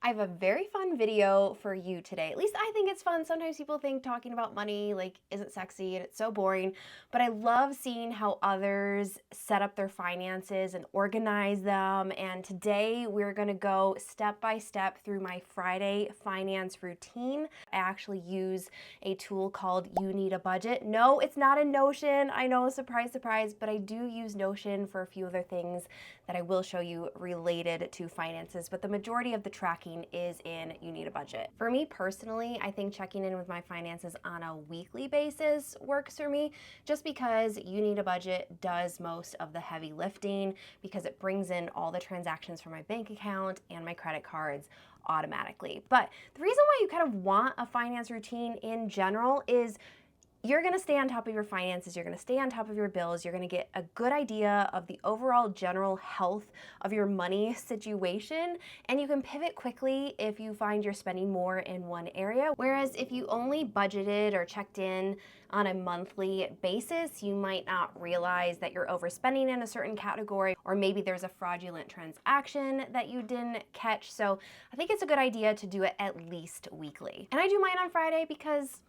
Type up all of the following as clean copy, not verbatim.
I have a very fun video for you today. At least I think it's fun. Sometimes people think talking about money isn't sexy and it's so boring, but I love seeing how others set up their finances and organize them. And today we're going to go step by step through my Friday finance routine. I actually use a tool called You Need a Budget. No, it's not a Notion. I know, surprise, surprise, but I do use Notion for a few other things that I will show you related to finances, but the majority of the tracking is in You Need a Budget. For me personally, I think checking in with my finances on a weekly basis works for me, just because You Need a Budget does most of the heavy lifting because it brings in all the transactions from my bank account and my credit cards automatically. But the reason why you kind of want a finance routine in general is you're going to stay on top of your finances, you're going to stay on top of your bills, you're going to get a good idea of the overall general health of your money situation, and you can pivot quickly if you find you're spending more in one area. Whereas if you only budgeted or checked in on a monthly basis, you might not realize that you're overspending in a certain category, or maybe there's a fraudulent transaction that you didn't catch. So I think it's a good idea to do it at least weekly. And I do mine on Friday because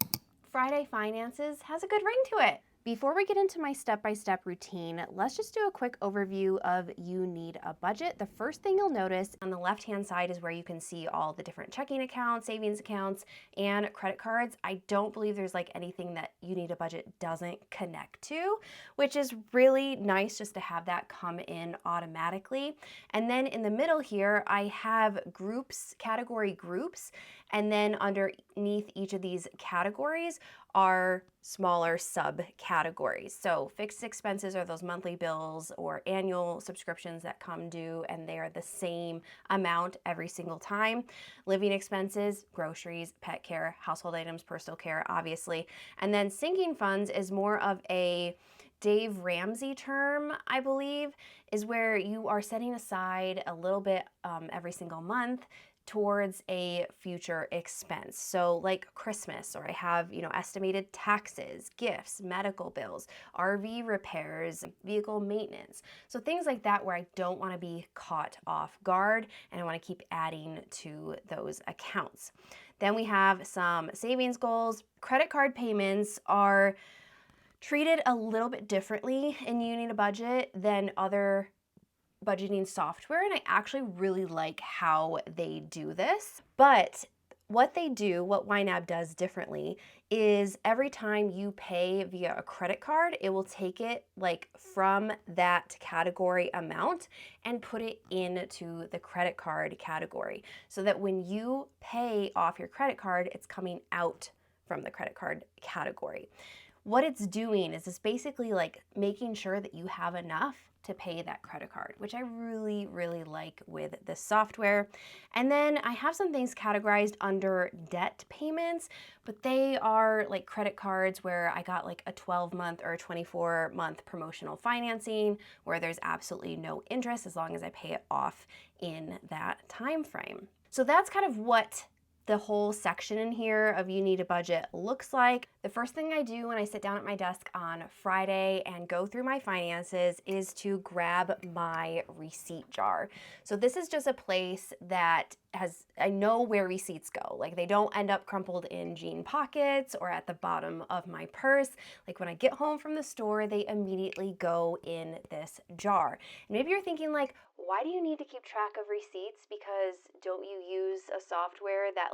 Friday Finances has a good ring to it. Before we get into my step-by-step routine, let's just do a quick overview of You Need a Budget. The first thing you'll notice on the left-hand side is where you can see all the different checking accounts, savings accounts, and credit cards. I don't believe there's anything that You Need a Budget doesn't connect to, which is really nice just to have that come in automatically. And then in the middle here, I have groups, category groups, and then underneath each of these categories are smaller subcategories. So fixed expenses are those monthly bills or annual subscriptions that come due and they are the same amount every single time. Living expenses, groceries, pet care, household items, personal care, obviously. And then sinking funds is more of a Dave Ramsey term, I believe, is where you are setting aside a little bit every single month towards a future expense. So like Christmas, or I have, estimated taxes, gifts, medical bills, RV repairs, vehicle maintenance. So things like that where I don't want to be caught off guard and I want to keep adding to those accounts. Then we have some savings goals. Credit card payments are treated a little bit differently in You Need a Budget than other budgeting software, and I actually really like how they do this. But what they do, what YNAB does differently, is every time you pay via a credit card, it will take it from that category amount and put it into the credit card category, so that when you pay off your credit card, it's coming out from the credit card category. What it's doing is it's basically making sure that you have enough to pay that credit card, which I really, really like with this software. And then I have some things categorized under debt payments, but they are like credit cards where I got a 12-month or a 24-month promotional financing where there's absolutely no interest as long as I pay it off in that time frame. So that's kind of what the whole section in here of You Need a Budget looks like. The first thing I do when I sit down at my desk on Friday and go through my finances is to grab my receipt jar. So this is just a place that I know where receipts go. They don't end up crumpled in jean pockets or at the bottom of my purse. When I get home from the store, they immediately go in this jar. And maybe you're thinking why do you need to keep track of receipts? Because don't you use a software that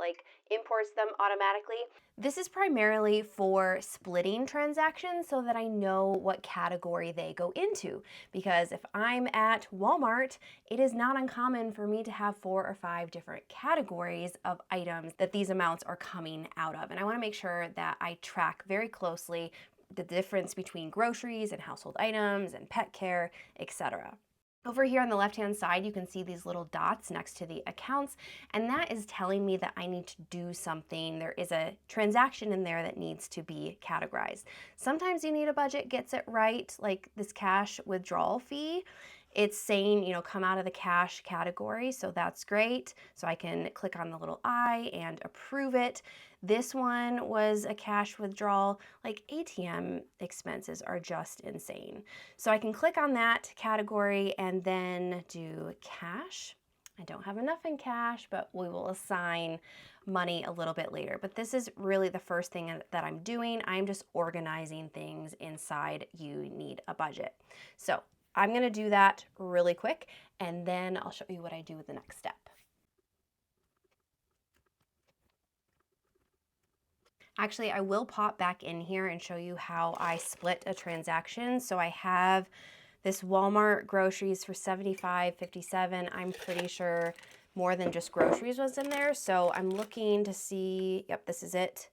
imports them automatically? This is primarily for splitting transactions so that I know what category they go into. Because if I'm at Walmart, it is not uncommon for me to have 4 or 5 different categories of items that these amounts are coming out of. And I want to make sure that I track very closely the difference between groceries and household items and pet care, etc. Over here on the left-hand side, you can see these little dots next to the accounts, and that is telling me that I need to do something. There is a transaction in there that needs to be categorized. Sometimes You Need a Budget gets it right, like this cash withdrawal fee. It's saying, come out of the cash category, so that's great. So I can click on the little I and approve it. This one was a cash withdrawal. ATM expenses are just insane. So I can click on that category and then do cash. I don't have enough in cash, but we will assign money a little bit later. But this is really the first thing that I'm doing. I'm just organizing things inside You Need a Budget. So I'm going to do that really quick, and then I'll show you what I do with the next step. Actually, I will pop back in here and show you how I split a transaction. So I have this Walmart groceries for $75.57. I'm pretty sure more than just groceries was in there. So I'm looking to see, yep, this is it.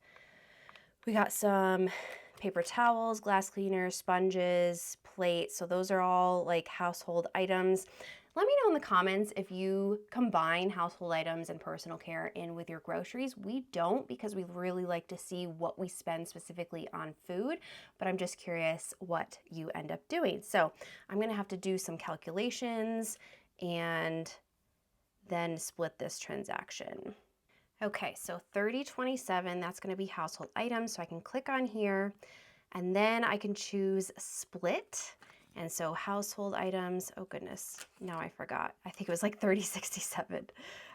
We got some paper towels, glass cleaners, sponges, plates. So those are all like household items. Let me know in the comments if you combine household items and personal care in with your groceries. We don't, because we really like to see what we spend specifically on food, but I'm just curious what you end up doing. So I'm gonna have to do some calculations and then split this transaction. Okay, so 3027, that's gonna be household items. So I can click on here and then I can choose split. And so household items, oh goodness, now I forgot. I think it was like 3067.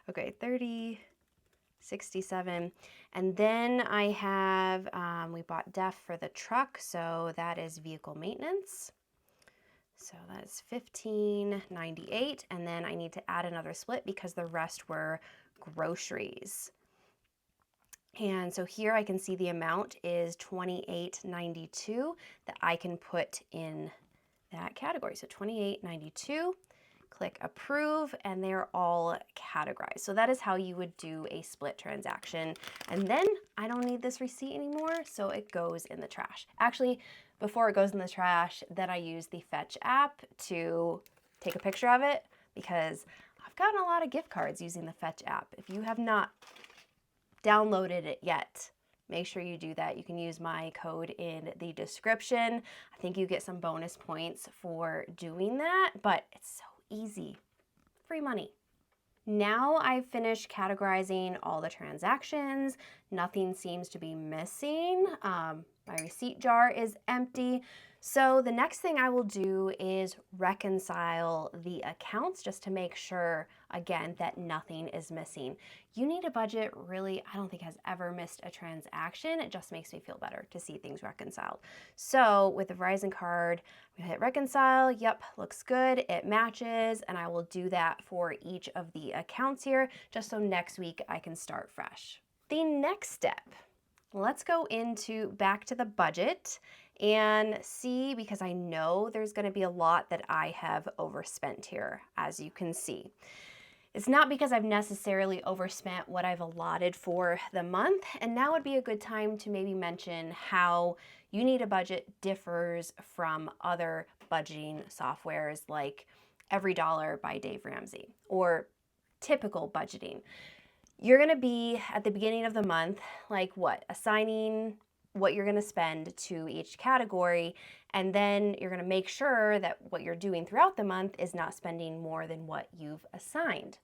Okay, 3067. And then I have, we bought DEF for the truck, so that is vehicle maintenance. So that's $15.98. And then I need to add another split because the rest were groceries. And so here I can see the amount is $28.92 that I can put in that category. So $28.92, click approve, and they're all categorized. So that is how you would do a split transaction. And then I don't need this receipt anymore, so it goes in the trash. Actually, before it goes in the trash, then I use the Fetch app to take a picture of it, because I've gotten a lot of gift cards using the Fetch app. If you have not downloaded it yet, make sure you do that. You can use my code in the description. I think you get some bonus points for doing that, but it's so easy. Free money. Now I've finished categorizing all the transactions. Nothing seems to be missing. My receipt jar is empty. So the next thing I will do is reconcile the accounts just to make sure, again, that nothing is missing. You Need a Budget really, I don't think has ever missed a transaction. It just makes me feel better to see things reconciled. So with the Verizon card, I'm gonna hit reconcile. Yep, looks good. It matches, and I will do that for each of the accounts here, just so next week I can start fresh. The next step, let's go back to the budget and see, because I know there's going to be a lot that I have overspent here, as you can see. It's not because I've necessarily overspent what I've allotted for the month, and now would be a good time to maybe mention how You Need a Budget differs from other budgeting softwares like Every Dollar by Dave Ramsey or typical budgeting. You're going to be at the beginning of the month, like assigning what you're going to spend to each category, and then you're going to make sure that what you're doing throughout the month is not spending more than what you've assigned.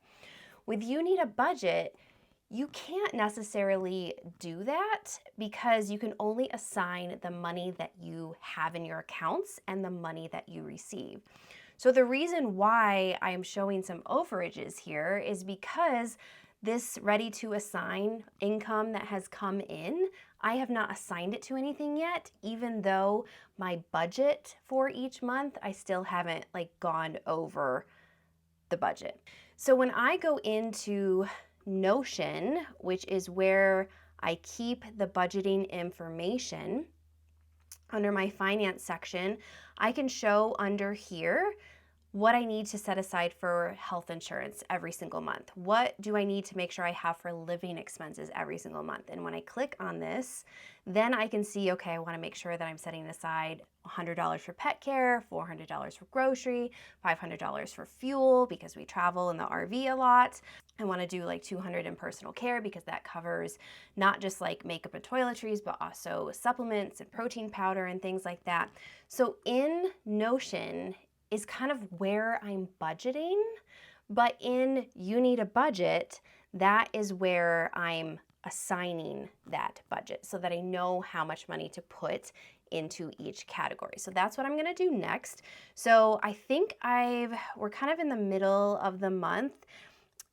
With You Need a Budget, you can't necessarily do that because you can only assign the money that you have in your accounts and the money that you receive. So the reason why I'm showing some overages here is because this ready to assign income that has come in, I have not assigned it to anything yet, even though my budget for each month, I still haven't gone over the budget. So when I go into Notion, which is where I keep the budgeting information, under my finance section, I can show under here what I need to set aside for health insurance every single month. What do I need to make sure I have for living expenses every single month? And when I click on this, then I can see, okay, I wanna make sure that I'm setting aside $100 for pet care, $400 for grocery, $500 for fuel because we travel in the RV a lot. I wanna do $200 in personal care because that covers not just makeup and toiletries, but also supplements and protein powder and things like that. So in Notion is kind of where I'm budgeting, but in You Need a Budget, that is where I'm assigning that budget so that I know how much money to put into each category. So that's what I'm gonna do next. So I think we're kind of in the middle of the month.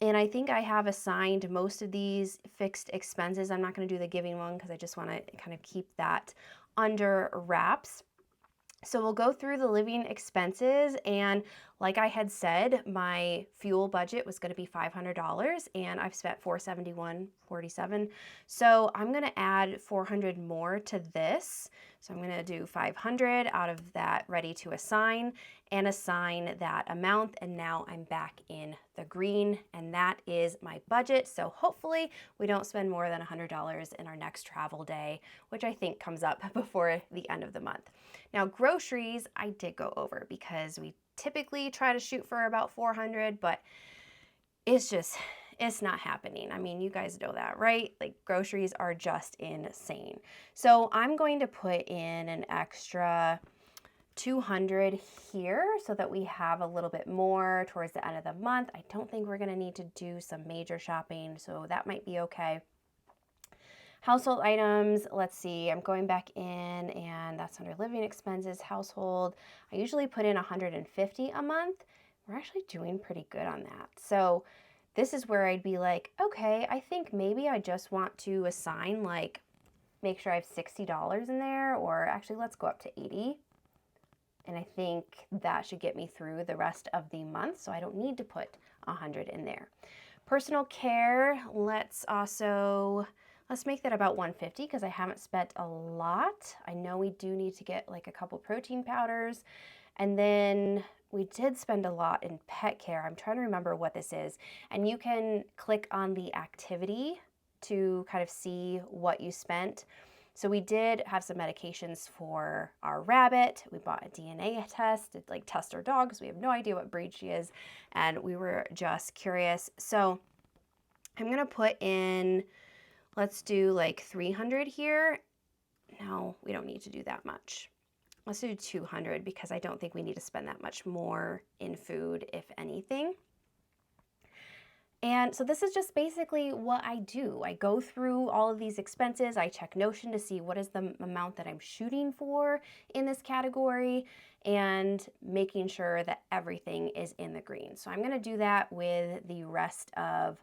And I think I have assigned most of these fixed expenses. I'm not going to do the giving one because I just want to kind of keep that under wraps. So we'll go through the living expenses, and like I had said, my fuel budget was going to be $500 and I've spent $471.47. So I'm going to add $400 more to this. So I'm going to do 500 out of that ready to assign and assign that amount, and now I'm back in the green, and that is my budget. So hopefully we don't spend more than $100 in our next travel day, which I think comes up before the end of the month. Now groceries, I did go over because we typically try to shoot for about 400, but it's not happening. I mean, you guys know that, right? Like groceries are just insane. So I'm going to put in an extra 200 here so that we have a little bit more towards the end of the month. I don't think we're going to need to do some major shopping, so that might be okay. Household items, let's see, I'm going back in, and that's under living expenses, household. I usually put in 150 a month. We're actually doing pretty good on that. So this is where I'd be like, okay, I think maybe I just want to assign, like, make sure I have $60 in there, or actually let's go up to 80. And I think that should get me through the rest of the month, so I don't need to put 100 in there. Personal care, let's make that about 150 because I haven't spent a lot. I know we do need to get like a couple protein powders. And then we did spend a lot in pet care. I'm trying to remember what this is. And you can click on the activity to kind of see what you spent. So we did have some medications for our rabbit. We bought a DNA test to like test our dog because we have no idea what breed she is. And we were just curious. So I'm going to put in, let's do like 300 here. No, we don't need to do that much. Let's do 200 because I don't think we need to spend that much more in food, if anything. And so this is just basically what I do. I go through all of these expenses. I check Notion to see what is the amount that I'm shooting for in this category and making sure that everything is in the green. So I'm going to do that with the rest of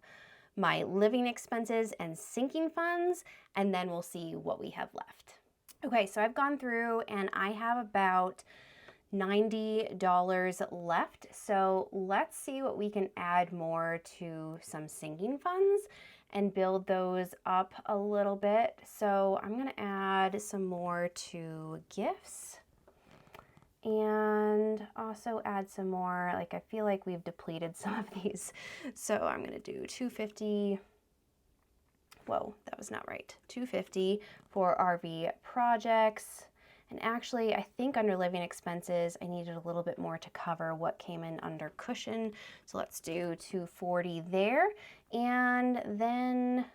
my living expenses and sinking funds, and then we'll see what we have left. Okay, so I've gone through and I have about $90 left. So let's see what we can add more to some sinking funds and build those up a little bit. So I'm going to add some more to gifts and also add some more. Like I feel like we've depleted some of these. So I'm going to do 250. Whoa, that was not right. 250 for RV projects. And actually, I think under living expenses, I needed a little bit more to cover what came in under cushion. So let's do 240 there. And then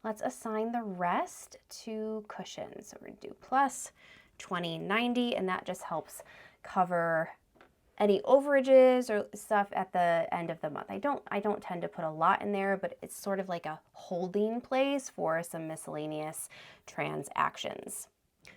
let's assign the rest to cushion. So we're going to do plus 2090, and that just helps cover any overages or stuff at the end of the month. I don't tend to put a lot in there, but it's sort of like a holding place for some miscellaneous transactions.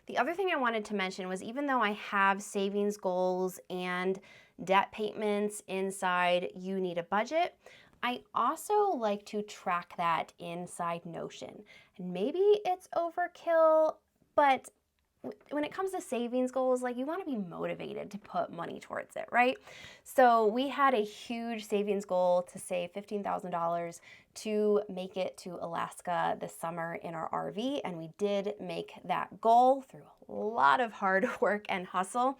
The other thing I wanted to mention was even though I have savings goals and debt payments inside You Need a Budget, I also like to track that inside Notion. And maybe it's overkill, but when it comes to savings goals, like you want to be motivated to put money towards it, right? So we had a huge savings goal to save $15,000 to make it to Alaska this summer in our RV, and we did make that goal through a lot of hard work and hustle.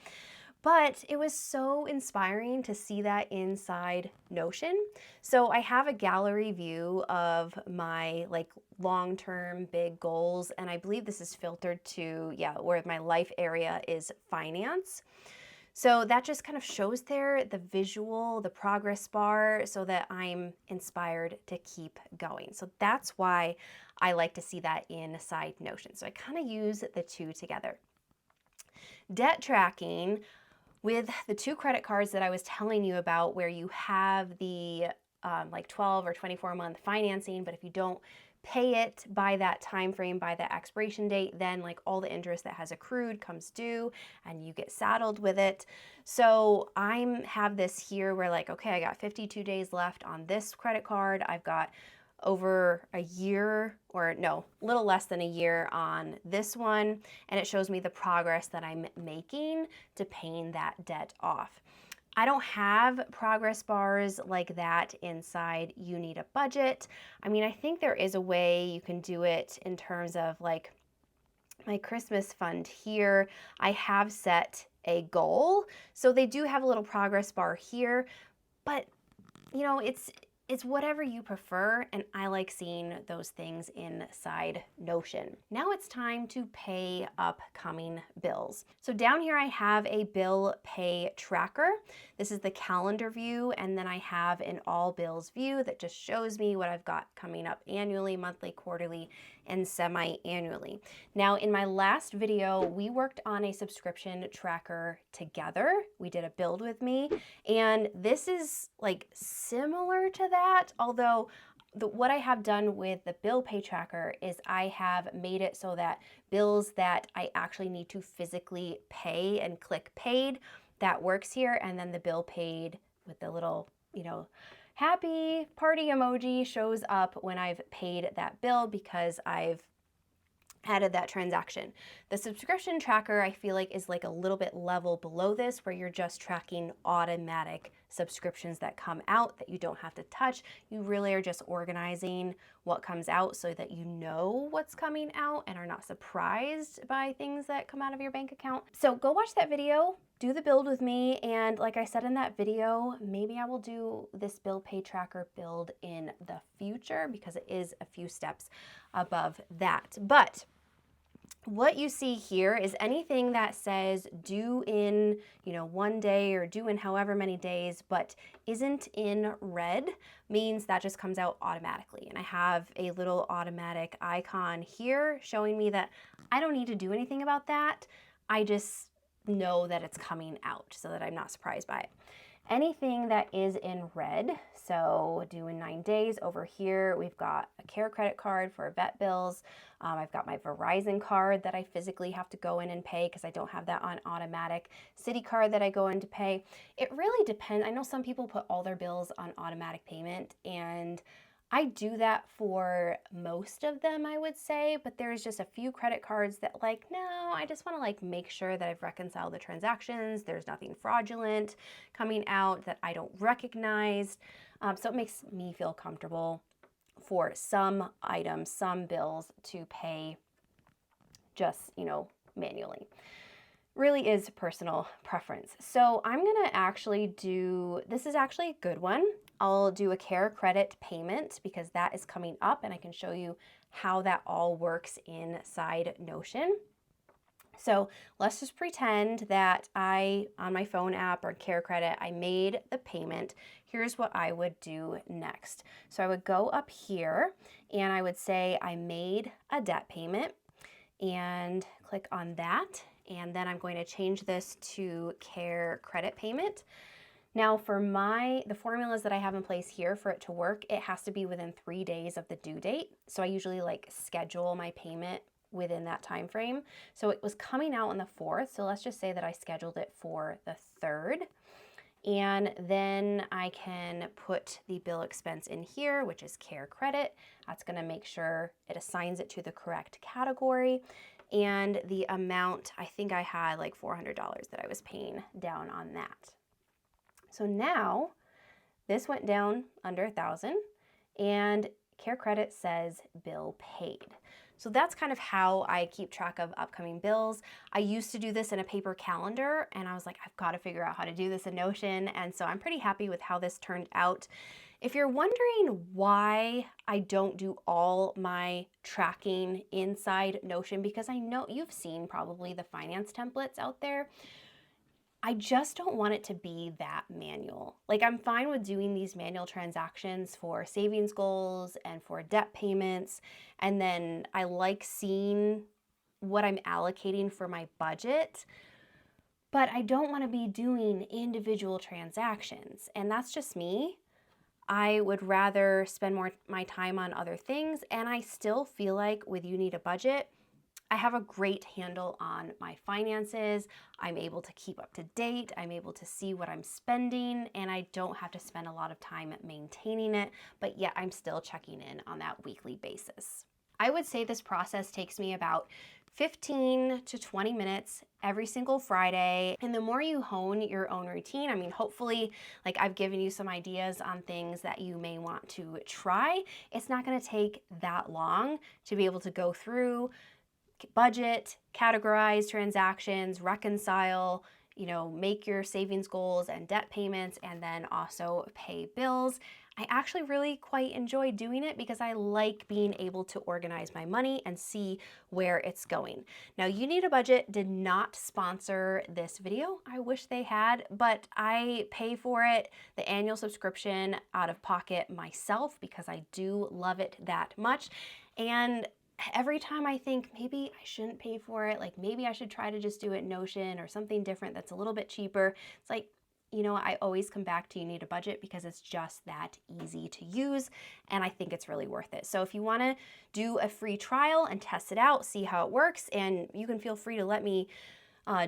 But it was so inspiring to see that inside Notion. So I have a gallery view of my like long-term big goals, and I believe this is filtered to, where my life area is finance. So that just kind of shows there the visual, the progress bar, so that I'm inspired to keep going. So that's why I like to see that inside Notion. So I kind of use the two together. Debt tracking, with the two credit cards that I was telling you about where you have the like 12 or 24 month financing, but if you don't pay it by that time frame, by the expiration date, then like all the interest that has accrued comes due and you get saddled with it. So I have this here where like, okay, I got 52 days left on this credit card. I've got over a year, or no, a little less than a year on this one, and it shows me the progress that I'm making to paying that debt off. I don't have progress bars like that inside You Need a Budget. I mean, I think there is a way you can do it in terms of like my Christmas fund here. I have set a goal. So they do have a little progress bar here, but you know, it's whatever you prefer, and I like seeing those things inside Notion. Now it's time to pay upcoming bills. So down here I have a bill pay tracker. This is the calendar view, and then I have an all bills view that just shows me what I've got coming up annually, monthly, quarterly, and semi-annually. Now in my last video, we worked on a subscription tracker together. We did a build with me, and this is like similar to that, although what I have done with the bill pay tracker is I have made it so that bills that I actually need to physically pay and click paid, that works here, and then the bill paid with the little, you know, happy party emoji shows up when I've paid that bill because I've added that transaction. The subscription tracker I feel like is like a little bit level below this, where you're just tracking automatic subscriptions that come out that you don't have to touch. You really are just organizing what comes out so that you know what's coming out and are not surprised by things that come out of your bank account. So go watch that video, do the build with me, and like I said in that video, maybe I will do this bill pay tracker build in the future because it is a few steps above that. But what you see here is anything that says due in, you know, 1 day or due in however many days, but isn't in red, means that just comes out automatically. And I have a little automatic icon here showing me that I don't need to do anything about that. I just know that it's coming out so that I'm not surprised by it. Anything that is in red, so due in 9 days, over here we've got a care credit card for vet bills. I've got my Verizon card that I physically have to go in and pay because I don't have that on automatic. Citi card that I go in to pay. It really depends. I know some people put all their bills on automatic payment, and I do that for most of them, I would say, but there's just a few credit cards that like, no, I just want to like make sure that I've reconciled the transactions. There's nothing fraudulent coming out that I don't recognize. So it makes me feel comfortable for some items, some bills to pay just, you know, manually. Really is personal preference. So I'm gonna actually do, this is actually a good one. I'll do a care credit payment because that is coming up, and I can show you how that all works inside Notion. So let's just pretend that on my phone app or care credit, I made the payment. Here's what I would do next. So I would go up here and I would say I made a debt payment and click on that. And then I'm going to change this to care credit payment. Now for the formulas that I have in place here for it to work, it has to be within 3 days of the due date. So I usually like schedule my payment within that time frame. So it was coming out on the 4th. So let's just say that I scheduled it for the 3rd. And then I can put the bill expense in here, which is care credit. That's going to make sure it assigns it to the correct category. And the amount, I think I had like $400 that I was paying down on that. So now this went down under 1,000 and care credit says bill paid. So that's kind of how I keep track of upcoming bills. I used to do this in a paper calendar, and I was like, I've got to figure out how to do this in Notion. And so I'm pretty happy with how this turned out. If you're wondering why I don't do all my tracking inside Notion, because I know you've seen probably the finance templates out there, I just don't want it to be that manual. Like, I'm fine with doing these manual transactions for savings goals and for debt payments. And then I like seeing what I'm allocating for my budget, but I don't want to be doing individual transactions. And that's just me. I would rather spend more my time on other things, and I still feel like with You Need a Budget, I have a great handle on my finances. I'm able to keep up to date. I'm able to see what I'm spending, and I don't have to spend a lot of time maintaining it, but yet I'm still checking in on that weekly basis. I would say this process takes me about 15 to 20 minutes every single Friday. And the more you hone your own routine, I mean, hopefully, like I've given you some ideas on things that you may want to try. It's not going to take that long to be able to go through, budget, categorize transactions, reconcile, make your savings goals and debt payments, and then also pay bills. I actually really quite enjoy doing it because I like being able to organize my money and see where it's going. Now, You Need a Budget did not sponsor this video. I wish they had, but I pay for it, the annual subscription, out of pocket myself because I do love it that much. And every time I think maybe I shouldn't pay for it, like maybe I should try to just do it Notion or something different that's a little bit cheaper, it's like, I always come back to You Need a Budget because it's just that easy to use, and I think it's really worth it. So if you want to do a free trial and test it out, see how it works, and you can feel free to let me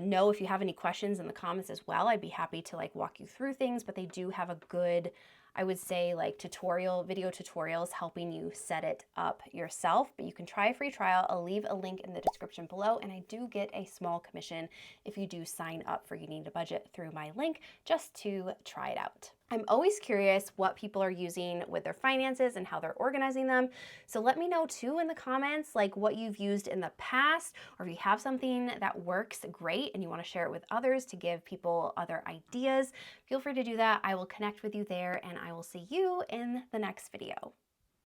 know if you have any questions in the comments as well. I'd be happy to walk you through things, but they do have a good, I would say, video tutorials helping you set it up yourself. But you can try a free trial. I'll leave a link in the description below, and I do get a small commission if you do sign up for You Need a Budget through my link just to try it out. I'm always curious what people are using with their finances and how they're organizing them. So let me know too in the comments, what you've used in the past, or if you have something that works great and you want to share it with others to give people other ideas, feel free to do that. I will connect with you there, and I will see you in the next video.